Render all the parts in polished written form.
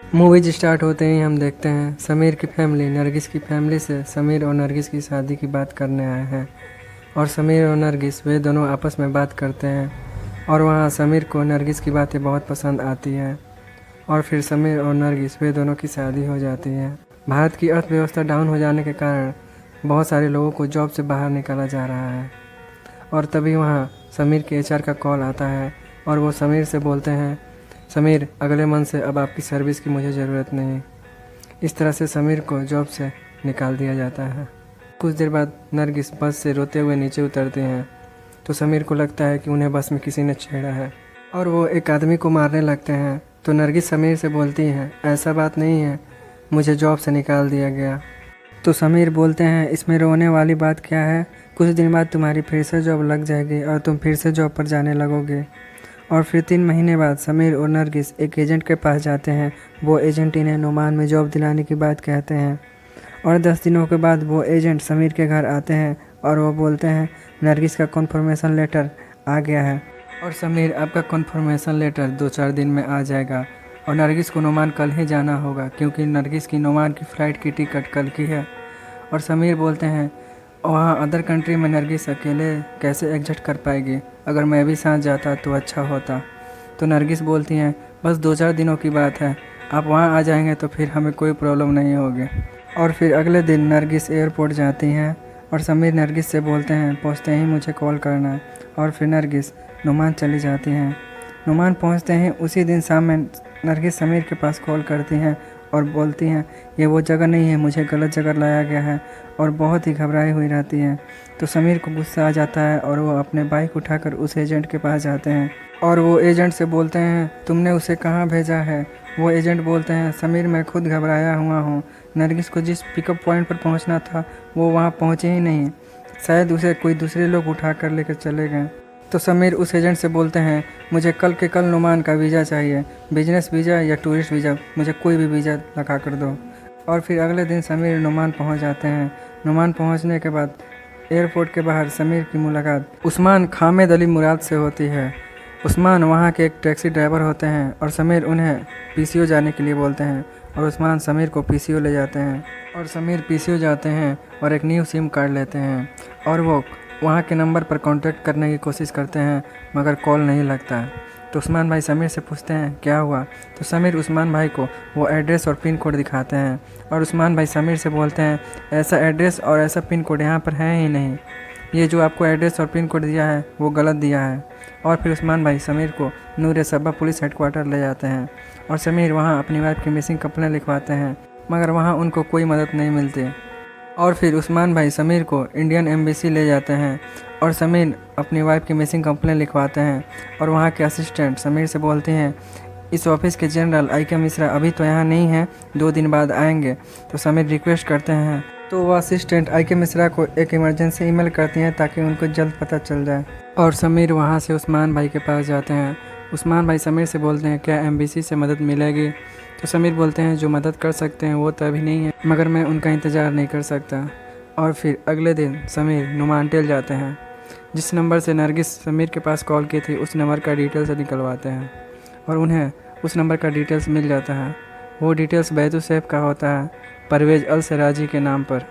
Movies start होते ही हम देखते हैं समीर की फैमिली नरगिस की फैमिली से समीर और नरगिस की शादी की बात करने आए हैं। और समीर और नरगिस वे दोनों आपस में बात करते हैं और वहाँ समीर को नरगिस की बातें बहुत पसंद आती है और फिर समीर और नरगिस वे दोनों की शादी हो जाती है। भारत की अर्थव्यवस्था डाउन हो जाने के कारण बहुत सारे लोगों को जॉब से बाहर निकाला जा रहा है और तभी वहाँ समीर के एचआर का कॉल आता है और वो समीर से बोलते हैं, समीर अगले मंथ से अब आपकी सर्विस की मुझे ज़रूरत नहीं। इस तरह से समीर को जॉब से निकाल दिया जाता है। कुछ देर बाद नरगिस बस से रोते हुए नीचे उतरते हैं तो समीर को लगता है कि उन्हें बस में किसी ने छेड़ा है और वो एक आदमी को मारने लगते हैं। तो नरगिस समीर से बोलती है, ऐसा बात नहीं है, मुझे जॉब से निकाल दिया गया। तो समीर बोलते हैं, इसमें रोने वाली बात क्या है, कुछ दिन बाद तुम्हारी फिर से जॉब लग जाएगी और तुम फिर से जॉब पर जाने लगोगे। और फिर 3 महीने बाद समीर और नरगिस एक एजेंट के पास जाते हैं। वो एजेंट इन्हें नुमान में जॉब दिलाने की बात कहते हैं और 10 दिनों के बाद वो एजेंट समीर के घर आते हैं और वो बोलते हैं, नरगिस का कन्फर्मेशन लेटर आ गया है और समीर आपका कन्फर्मेशन लेटर 2-4 दिन में आ जाएगा। और नरगिस को नुमान कल ही जाना होगा क्योंकि नरगिस की नुमान की फ़्लाइट की टिकट कल की है। और समीर बोलते हैं, वहाँ अदर कंट्री में नरगिस अकेले कैसे एडजस्ट कर पाएगी, अगर मैं भी साथ जाता तो अच्छा होता। तो नरगिस बोलती हैं, बस 2-4 दिनों की बात है, आप वहाँ आ जाएंगे तो फिर हमें कोई प्रॉब्लम नहीं होगी। और फिर अगले दिन नरगिस एयरपोर्ट जाती हैं और समीर नरगिस से बोलते हैं, पहुँचते ही मुझे कॉल करना। और फिर नरगिस नुमान चली जाती हैं। नुमान पहुँचते ही उसी दिन शाम में नरगिस समीर के पास कॉल करती हैं और बोलती हैं, ये वो जगह नहीं है, मुझे गलत जगह लाया गया है, और बहुत ही घबराई हुई रहती हैं। तो समीर को गुस्सा आ जाता है और वो अपने बाइक उठाकर उस एजेंट के पास जाते हैं और वो एजेंट से बोलते हैं, तुमने उसे कहाँ भेजा है। वो एजेंट बोलते हैं, समीर मैं खुद घबराया हुआ हूँ, नरगिस को जिस पिकअप पॉइंट पर पहुँचना था वो वहाँ पहुँचे ही नहीं, शायद उसे कोई दूसरे लोग उठा कर लेकर चले गए। तो समीर उस एजेंट से बोलते हैं, मुझे कल के कल नुमान का वीज़ा चाहिए, बिजनेस वीज़ा या टूरिस्ट वीज़ा, मुझे कोई भी वीज़ा लगा कर दो। और फिर अगले दिन समीर नुमान पहुंच जाते हैं। नुमान पहुंचने के बाद एयरपोर्ट के बाहर समीर की मुलाकात उस्मान खामिद अली मुराद से होती है। उस्मान वहां के एक टैक्सी ड्राइवर होते हैं और समीर उन्हें पीसीओ जाने के लिए बोलते हैं और उस्मान समीर को पीसीओ ले जाते हैं और समीर पीसीओ जाते हैं और एक न्यू सिम कार्ड लेते हैं और वो वहाँ के नंबर पर कांटेक्ट करने की कोशिश करते हैं मगर कॉल नहीं लगता। तो उस्मान भाई समीर से पूछते हैं, क्या हुआ। तो समीर उस्मान भाई को वो एड्रेस और पिन कोड दिखाते हैं और उस्मान भाई समीर से बोलते हैं, ऐसा एड्रेस और ऐसा पिन कोड यहाँ पर है ही नहीं, ये जो आपको एड्रेस और पिन कोड दिया है वो गलत दिया है। और फिर उस्मान भाई समीर को नूर सबा पुलिस हेडक्वार्टर ले जाते हैं और समीर वहाँ अपनी वाइफ की मिसिंग कंप्लेंट लिखवाते हैं मगर वहाँ उनको कोई मदद नहीं मिलती। और फिर उस्मान भाई समीर को इंडियन एम्बेसी ले जाते हैं और समीर अपनी वाइफ की मिसिंग कंप्लेंट लिखवाते हैं और वहाँ के असिस्टेंट समीर से बोलते हैं, इस ऑफिस के जनरल आई.के. मिश्रा अभी तो यहाँ नहीं है, 2 दिन बाद आएंगे। तो समीर रिक्वेस्ट करते हैं तो वो असिस्टेंट आई.के. मिश्रा को एक इमरजेंसी ईमेल करती हैं ताकि उनको जल्द पता चल जाए। और समीर वहाँ से उस्मान भाई के पास जाते हैं। उस्मान भाई समीर से बोलते हैं, क्या एम्बेसी से मदद मिलेगी। तो समीर बोलते हैं, जो मदद कर सकते हैं वो तो अभी नहीं है मगर मैं उनका इंतज़ार नहीं कर सकता। और फिर अगले दिन समीर नुमानटेल जाते हैं। जिस नंबर से नरगिस समीर के पास कॉल की थी उस नंबर का डिटेल्स निकलवाते हैं और उन्हें उस नंबर का डिटेल्स मिल जाता है। वो डिटेल्स बैतू सैफ का होता है, परवेज़ अल सराजी के नाम पर।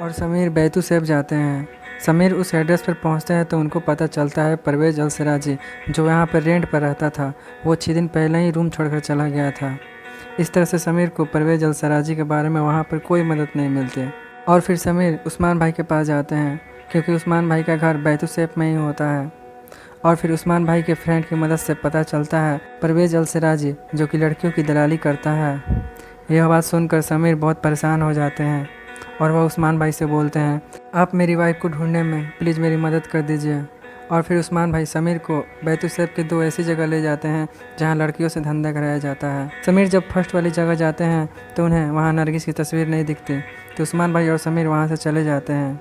और समीर बैतू सैफ जाते हैं। समीर उस एड्रेस पर पहुंचते हैं तो उनको पता चलता है परवेज़ अल सराजी जो यहाँ पर रेंट पर रहता था वो 6 दिन पहले ही रूम छोड़कर चला गया था। इस तरह से समीर को परवेज़ अल सराजी के बारे में वहाँ पर कोई मदद नहीं मिलती। और फिर समीर उस्मान भाई के पास जाते हैं क्योंकि उस्मान भाई का घर बैतू सैफ में ही होता है। और फिर उस्मान भाई के फ्रेंड की मदद से पता चलता है परवेज़ अल सराजी जो कि लड़कियों की दलाली करता है। यह बात सुनकर समीर बहुत परेशान हो जाते हैं और वह उस्मान भाई से बोलते हैं, आप मेरी वाइफ को ढूंढने में प्लीज़ मेरी मदद कर दीजिए। और फिर उस्मान भाई समीर को बैतू सैफ के 2 ऐसी जगह ले जाते हैं जहां लड़कियों से धंधा कराया जाता है। समीर जब फर्स्ट वाली जगह जाते हैं तो उन्हें वहां नरगिस की तस्वीर नहीं दिखती तो उस्मान भाई और समीर वहां से चले जाते हैं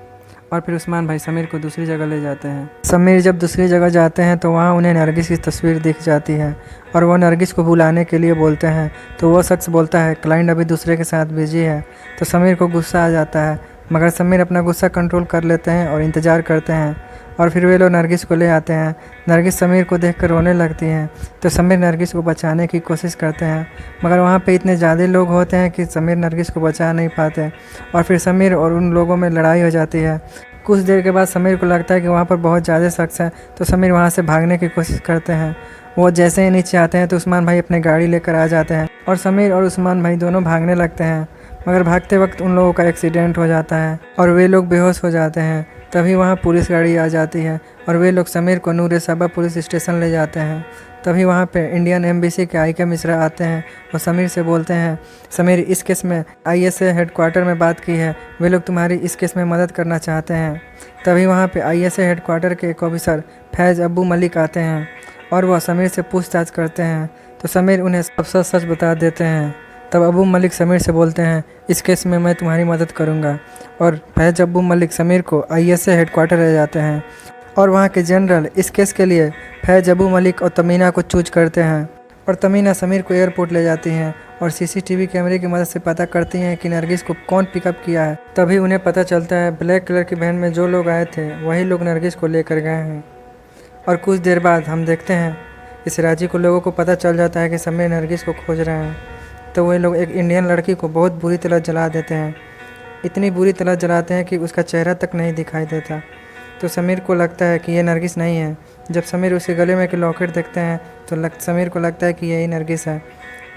और फिर उस्मान भाई समीर को दूसरी जगह ले जाते हैं। समीर जब दूसरी जगह जाते हैं तो वहाँ उन्हें नरगिस की तस्वीर दिख जाती है और वह नरगिस को बुलाने के लिए बोलते हैं तो वह शख्स बोलता है, क्लाइंट अभी दूसरे के साथ बिजी है। तो समीर को गुस्सा आ जाता है मगर समीर अपना गुस्सा कंट्रोल कर लेते हैं और इंतज़ार करते हैं और फिर वे लोग नरगिस को ले आते हैं। नरगिस समीर को देखकर रोने लगती हैं, तो समीर नरगिस को बचाने की कोशिश करते हैं, मगर वहाँ पे इतने ज़्यादा लोग होते हैं कि समीर नरगिस को बचा नहीं पाते और फिर समीर और उन लोगों में लड़ाई हो जाती है। कुछ देर के बाद समीर को लगता है कि वहाँ पर बहुत ज़्यादा शख्स हैं, तो समीर वहाँ से भागने की कोशिश करते हैं। वो जैसे ही नीचे आते हैं तो उस्मान भाई अपने गाड़ी लेकर आ जाते हैं और समीर और उस्मान भाई दोनों भागने लगते हैं, मगर भागते वक्त उन लोगों का एक्सीडेंट हो जाता है और वे लोग बेहोश हो जाते हैं। तभी वहाँ पुलिस गाड़ी आ जाती है और वे लोग समीर को नूर सबा पुलिस स्टेशन ले जाते हैं। तभी वहाँ पे इंडियन एम्बेसी के आई के मिश्रा आते हैं और समीर से बोलते हैं, समीर इस केस में ISA हेडक्वार्टर में बात की है, वे लोग तुम्हारी इस केस में मदद करना चाहते हैं। तभी वहाँ पे ISA हेडक्वार्टर के एक ऑफिसर फैज़ अब्बू मलिक आते हैं और वह समीर से पूछताछ करते हैं, तो समीर उन्हें सब सच बता देते हैं। तब अब्बू मलिक समीर से बोलते हैं, इस केस में मैं तुम्हारी मदद करूंगा, और फैज़ अब्बू मलिक समीर को ISA हेडक्वार्टर ले जाते हैं और वहाँ के जनरल इस केस के लिए फैज़ अब्बू मलिक और तमीना को चूज करते हैं और तमीना समीर को एयरपोर्ट ले जाती हैं और CCTV कैमरे की मदद से पता करती हैं कि नरगिस को कौन पिकअप किया है। तभी उन्हें पता चलता है ब्लैक कलर की वैन में जो लोग आए थे वही लोग नरगिस को लेकर गए हैं। और कुछ देर बाद हम देखते हैं इस राजी को लोगों को पता चल जाता है कि समीर नरगिस को खोज रहे हैं, तो वही लोग एक इंडियन लड़की को बहुत बुरी तरह जला देते हैं। इतनी बुरी तरह जलाते हैं कि उसका चेहरा तक नहीं दिखाई देता। तो समीर को लगता है कि ये नरगिस नहीं है। जब समीर उसके गले में एक लॉकेट देखते हैं तो समीर को लगता है कि यही नरगिस है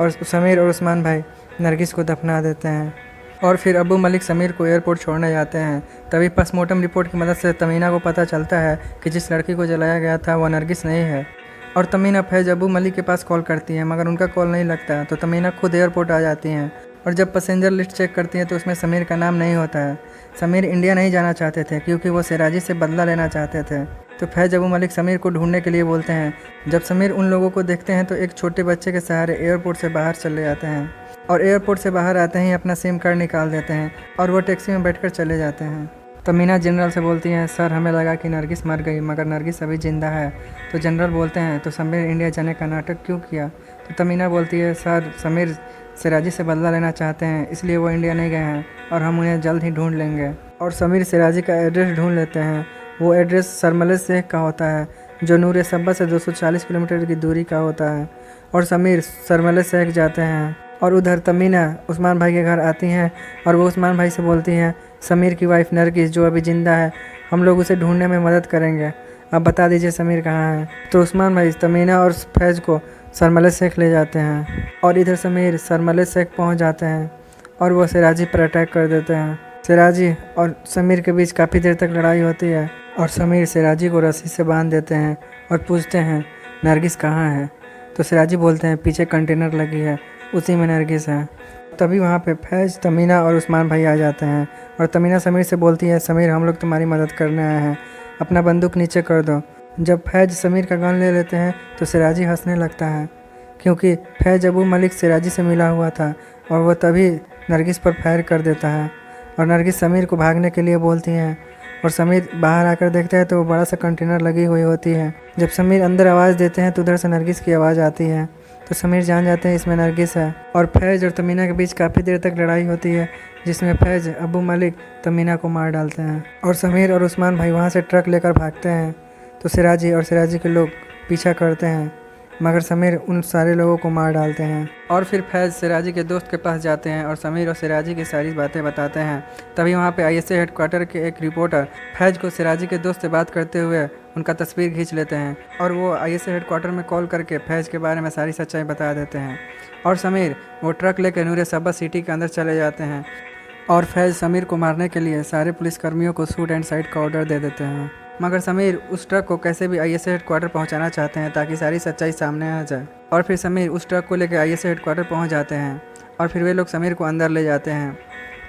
और समीर और उस्मान भाई नरगिस को दफना देते हैं। और फिर अब्बू मलिक समीर को एयरपोर्ट छोड़ने जाते हैं। तभी पोस्टमार्टम रिपोर्ट की मदद से तमीना को पता चलता है कि जिस लड़की को जलाया गया था वह नरगिस नहीं है और तमीना फैज़ अब्बू मलिक के पास कॉल करती है, मगर उनका कॉल नहीं लगता, तो तमीना खुद एयरपोर्ट आ जाती हैं और जब पैसेंजर लिस्ट चेक करती हैं तो उसमें समीर का नाम नहीं होता है। समीर इंडिया नहीं जाना चाहते थे क्योंकि वो सिराजी से बदला लेना चाहते थे। तो फैज़ अब्बू मलिक समीर को ढूंढने के लिए बोलते हैं। जब समीर उन लोगों को देखते हैं तो एक छोटे बच्चे के सहारे एयरपोर्ट से बाहर चले जाते हैं और एयरपोर्ट से बाहर आते ही अपना सिम कार्ड निकाल देते हैं और वो टैक्सी में बैठकर चले जाते हैं। तमीना जनरल से बोलती हैं, सर हमें लगा कि नरगिस मर गई मगर नरगिस अभी ज़िंदा है। तो जनरल बोलते हैं, तो समीर इंडिया जाने का नाटक क्यों किया? तो तमीना बोलती है, सर समीर सिराजी से बदला लेना चाहते हैं इसलिए वो इंडिया नहीं गए हैं और हम उन्हें जल्द ही ढूंढ लेंगे। और समीर सिराजी का एड्रेस ढूंढ लेते हैं। वो एड्रेस सरमले शेख का होता है जो नूर सब्बा से 240 किलोमीटर की दूरी का होता है। और समीर सरमले शेख जाते हैं और उधर तमीना उस्मान भाई के घर आती हैं और वो उस्मान भाई से बोलती हैं, समीर की वाइफ नरगिस जो अभी ज़िंदा है, हम लोग उसे ढूंढने में मदद करेंगे, आप बता दीजिए समीर कहाँ है। तो उस्मान भाई तमीना और फैज़ को सरमले शेख ले जाते हैं और इधर समीर सरमले शेख पहुंच जाते हैं और वो सिराजी पर अटैक कर देते हैं। सिराजी और समीर के बीच काफ़ी देर तक लड़ाई होती है और समीर सिराजी को रस्सी से बांध देते हैं और पूछते हैं, नरगिस कहाँ है? तो सिराजी बोलते हैं, पीछे कंटेनर लगी है, उसी में नरगिस है। तभी वहाँ पे फैज़ तमीना और उस्मान भाई आ जाते हैं और तमीना समीर से बोलती है, समीर हम लोग तुम्हारी मदद करने आए हैं, अपना बंदूक नीचे कर दो। जब फैज़ समीर का गन ले लेते हैं तो सिराजी हंसने लगता है क्योंकि फैज़ अब्बू मलिक सिराजी से मिला हुआ था और वह तभी नरगिस पर फायर कर देता है और नरगिस समीर को भागने के लिए बोलती है और समीर बाहर आकर देखता है तो वो बड़ा सा कंटेनर लगी हुई होती है। जब समीर अंदर आवाज़ देते हैं तो उधर से नरगिस की आवाज़ आती है, तो समीर जान जाते हैं इसमें नरगिस है। और फैज़ और तमीना के बीच काफ़ी देर तक लड़ाई होती है जिसमें फैज़ अब्बू मलिक तमीना को मार डालते हैं और समीर और उस्मान भाई वहाँ से ट्रक लेकर भागते हैं। तो सिराजी और सिराजी के लोग पीछा करते हैं मगर समीर उन सारे लोगों को मार डालते हैं। और फिर फैज़ सिराजी के दोस्त के पास जाते हैं और समीर और सिराजी की सारी बातें बताते हैं। तभी वहाँ पे ISA हेडक्वार्टर के एक रिपोर्टर फैज़ को सिराजी के दोस्त से बात करते हुए उनका तस्वीर खींच लेते हैं और वो ISA हेडक्वार्टर में कॉल करके फैज़ के बारे में सारी सच्चाई बता देते हैं। और समीर वो ट्रक लेकर नूर सब्बा सिटी के अंदर चले जाते हैं और फैज़ समीर को मारने के लिए सारे पुलिसकर्मियों को शूट एंड साइड का ऑर्डर दे देते हैं, मगर समीर उस ट्रक को कैसे भी ISA हेडक्वार्टर पहुंचाना चाहते हैं ताकि सारी सच्चाई सामने आ जाए। और फिर समीर उस ट्रक को लेकर ISA हेडक्वार्टर पहुंच जाते हैं और फिर वे लोग समीर को अंदर ले जाते हैं।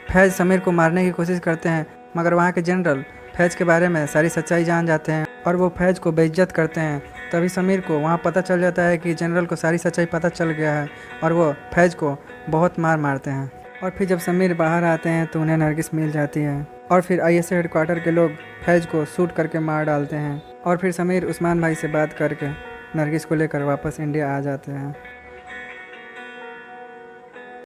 फैज़ समीर को मारने की कोशिश करते हैं मगर वहाँ के जनरल फैज़ के बारे में सारी सच्चाई जान जाते हैं और वो फैज़ को बेइज्जत करते हैं। तभी समीर को वहाँ पता चल जाता है कि जनरल को सारी सच्चाई पता चल गया है और वो फैज़ को बहुत मारते हैं। और फिर जब समीर बाहर आते हैं तो उन्हें नरगिस मिल जाती है और फिर ISA हेडक्वार्टर के लोग फैज़ को शूट करके मार डालते हैं और फिर समीर उस्मान भाई से बात करके नरगिस को लेकर वापस इंडिया आ जाते हैं।